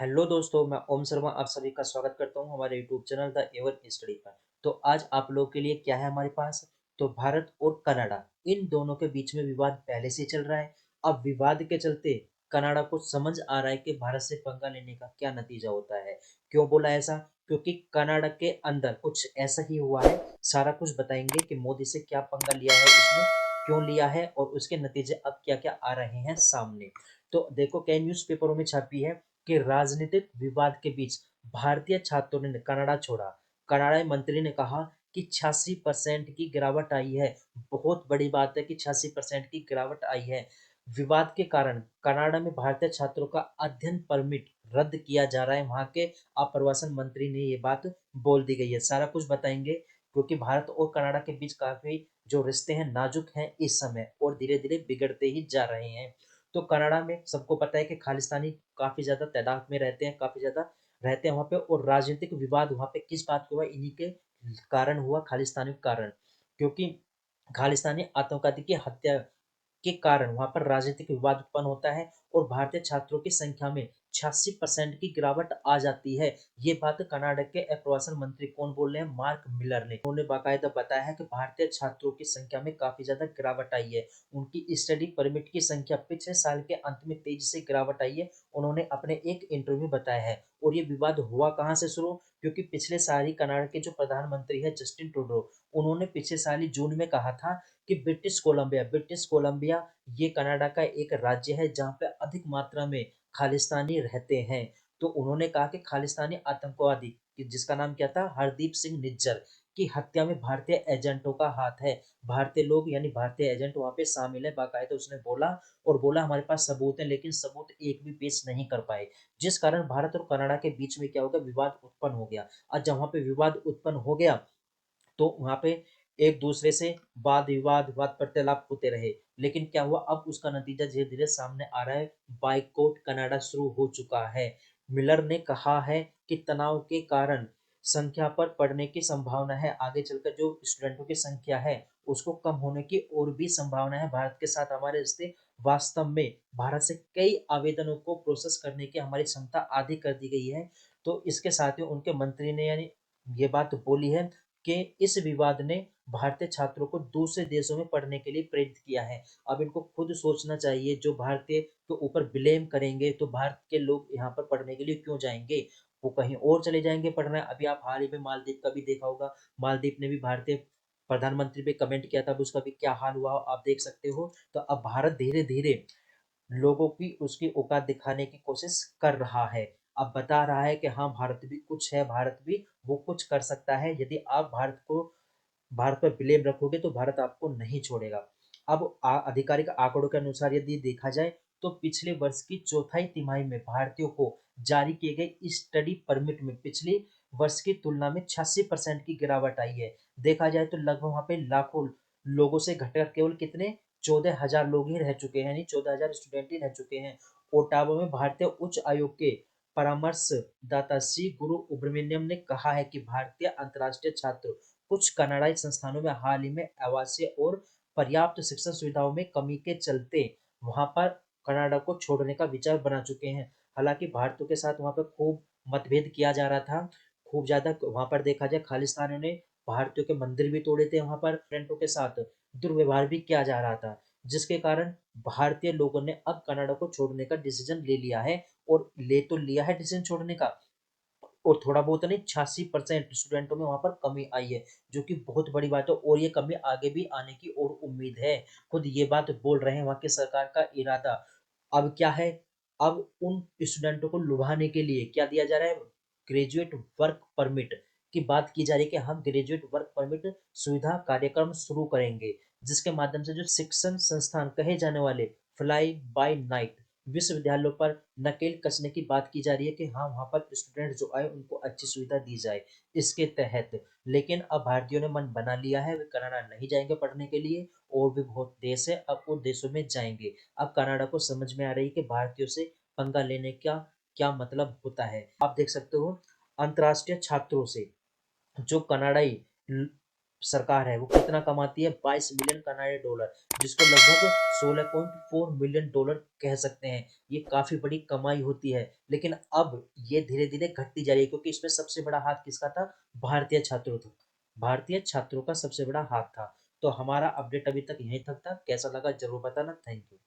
Hello दोस्तों, मैं ओम शर्मा आप सभी का स्वागत करता हूं हमारे YouTube channel the ever study पर। तो आज आप लोगों के लिए क्या है हमारे पास। तो भारत और कनाडा, इन दोनों के बीच में विवाद पहले से चल रहा है। अब विवाद के चलते कनाडा को समझ आ रहा है कि भारत से पंगा लेने का क्या नतीजा होता है। क्यों बोला ऐसा? क्योंकि कनाडा के अंदर कुछ ऐसा ही हुआ है। सारा कुछ बताएंगे कि मोदी से क्या पंगा लिया है उसने, क्यों लिया है और उसके नतीजे अब क्या क्या आ रहे हैं सामने। तो देखो, कई न्यूज़पेपरों में छपी है कि राजनीतिक विवाद के बीच भारतीय छात्रों ने कनाडा छोड़ा। कनाडाई मंत्री ने कहा कि 86% की गिरावट आई है। बहुत बड़ी बात है कि 86% की गिरावट आई है। विवाद के कारण कनाडा में भारतीय छात्रों का अध्ययन परमिट रद्द किया जा रहा है। वहां के आप्रवासन मंत्री ने ये बात बोल दी गई है। सारा कुछ बताएंगे क्योंकि भारत और कनाडा के बीच काफी जो रिश्ते हैं नाजुक हैं इस समय और धीरे धीरे बिगड़ते ही जा रहे हैं। तो कनाडा में सबको पता है कि खालिस्तानी काफी ज्यादा तादाद में रहते हैं, काफी ज्यादा रहते हैं वहां पे। और राजनीतिक विवाद वहां पे किस बात को हुआ? इन्हीं के कारण हुआ, खालिस्तानी के कारण। क्योंकि खालिस्तानी आतंकवादी की हत्या के कारण वहां पर राजनीतिक विवाद उत्पन्न होता है और भारतीय छात्रों की संख्या में 86% की गिरावट आ जाती है। ये बात कनाडा के अप्रवासन मंत्री कौन बोल रहे हैं? मार्क मिलर ने। उन्होंने बाकायदा बताया है कि भारतीय छात्रों की संख्या में काफी ज्यादा गिरावट आई है। उनकी स्टडी परमिट की संख्या पिछले साल के अंत में तेजी से गिरावट आई है, उन्होंने अपने एक इंटरव्यू में बताया है। और ये विवाद हुआ कहाँ से शुरू? क्योंकि पिछले साल ही कनाडा के जो प्रधानमंत्री है जस्टिन ट्रूडो, उन्होंने पिछले साल ही जून में कहा था कि ब्रिटिश कोलंबिया ये कनाडा का एक राज्य है जहाँ पे अधिक मात्रा में खालिस्तानी रहते हैं। तो उन्होंने कहा कि खालिस्तानी आतंकवादी जिसका नाम क्या था, हरदीप सिंह निज्जर की हत्या में भारतीय एजेंटों का हाथ है। भारतीय लोग यानी भारतीय एजेंट वहां पे शामिल है, बाकायदा उसने बोला। और बोला हमारे पास सबूत है, लेकिन सबूत एक भी पेश नहीं कर पाए। जिस कारण भारत और कनाडा के बीच में क्या हो गया? विवाद उत्पन्न हो गया। और जब वहां पे विवाद उत्पन्न हो गया तो वहां पे एक दूसरे से वाद विवाद वाद वार्तालाप होते रहे। लेकिन क्या हुआ? अब उसका नतीजा धीरे धीरे सामने आ रहा है। बाइकआउट कनाडा शुरू हो चुका है। मिलर ने कहा है कि तनाव के कारण संख्या पर पड़ने की संभावना है। आगे चलकर जो स्टूडेंटों की संख्या है उसको कम होने की और भी संभावना है। भारत के साथ हमारे रिश्ते, वास्तव में भारत से कई आवेदनों को प्रोसेस करने की हमारी क्षमता आधी कर दी गई है। तो इसके साथ ही उनके मंत्री ने यानी ये बात बोली है कि इस विवाद ने भारतीय छात्रों को दूसरे देशों में पढ़ने के लिए प्रेरित किया है। अब इनको खुद सोचना चाहिए। जो भारतीय के ऊपर ब्लेम करेंगे तो भारत के लोग यहाँ पर पढ़ने के लिए क्यों जाएंगे? वो कहीं और चले जाएंगे पढ़ना। अभी आप हाल ही में मालदीव का भी देखा होगा। मालदीव ने भी भारतीय प्रधानमंत्री पे कमेंट किया था, अब उसका भी क्या हाल हुआ आप देख सकते हो। तो अब भारत धीरे धीरे लोगों की उसकी औकात दिखाने की कोशिश कर रहा है। अब बता रहा है कि हाँ, भारत भी कुछ है, भारत भी वो कुछ कर सकता है। यदि आप भारत पर ब्लेम रखोगे तो भारत आपको नहीं छोड़ेगा। अब आधिकारिक आंकड़ों के अनुसार यदि देखा जाए तो पिछले वर्ष की चौथाई तिमाही में भारतीयों को जारी किए गए स्टडी परमिट में पिछले वर्ष की तुलना में 86% की गिरावट आई है। देखा जाए तो लगभग वहां पे लाखों लोगों से घटकर केवल कितने 14,000 लोग ही रह चुके हैं, यानी 14,000 स्टूडेंट ही रह चुके हैं। ओटावा में भारतीय उच्च आयोग के परामर्शदाता श्री गुरु उब्रमण्यम ने कहा है कि भारतीय अंतर्राष्ट्रीय छात्र कुछ कनाडाई संस्थानों में हाल ही में आवासीय और पर्याप्त शिक्षण सुविधाओं में कमी के चलते वहां पर कनाडा को छोड़ने का विचार बना चुके हैं। हालांकि भारतीयों के साथ वहां पर खूब मतभेद किया जा रहा था। खूब ज्यादा वहां पर देखा जाए खालिस्तानियों ने भारतीयों के मंदिर भी तोड़े थे, वहां पर फ्रेंडों के साथ दुर्व्यवहार भी किया जा रहा था। जिसके कारण भारतीय लोगों ने अब कनाडा को छोड़ने का डिसीजन ले लिया है। और ले तो लिया है डिसीजन छोड़ने का, और थोड़ा बहुत नहीं, 86% स्टूडेंटों में वहां पर कमी आई है, जो कि बहुत बड़ी बात है। और ये कमी आगे भी आने की और उम्मीद है। खुद ये बात बोल रहे हैं वहां की सरकार का इरादा। अब क्या है? अब उन स्टूडेंटों को लुभाने के लिए क्या दिया जा रहा है? ग्रेजुएट वर्क परमिट की बात की जा रही है कि हम ग्रेजुएट वर्क परमिट सुविधा कार्यक्रम शुरू करेंगे, जिसके माध्यम से जो शिक्षण संस्थान कहे जाने वाले फ्लाई बाय नाइट विश्वविद्यालयों पर नकेल कसने की बात की जा रही है कि हाँ, वहां पर स्टूडेंट जो आए उनको अच्छी सुविधा दी जाए इसके तहत। लेकिन अब भारतीयों ने मन बना लिया है, वे कनाडा नहीं जाएंगे पढ़ने के लिए। और भी बहुत देश है, अब वो देशों में जाएंगे। अब कनाडा को समझ में आ रही है कि भारतीयों से पंगा लेने का क्या मतलब होता है। आप देख सकते हो अंतर्राष्ट्रीय छात्रों से जो कनाडाई सरकार है वो कितना कमाती है, 22 मिलियन कनाडा डॉलर, जिसको लगभग 16.4 मिलियन डॉलर कह सकते हैं। ये काफी बड़ी कमाई होती है, लेकिन अब ये धीरे धीरे घटती जा रही है, क्योंकि इसमें सबसे बड़ा हाथ किसका था? भारतीय छात्रों था। भारतीय छात्रों का सबसे बड़ा हाथ था। तो हमारा अपडेट अभी तक यहीं तक था। कैसा लगा जरूर बताना। Thank you.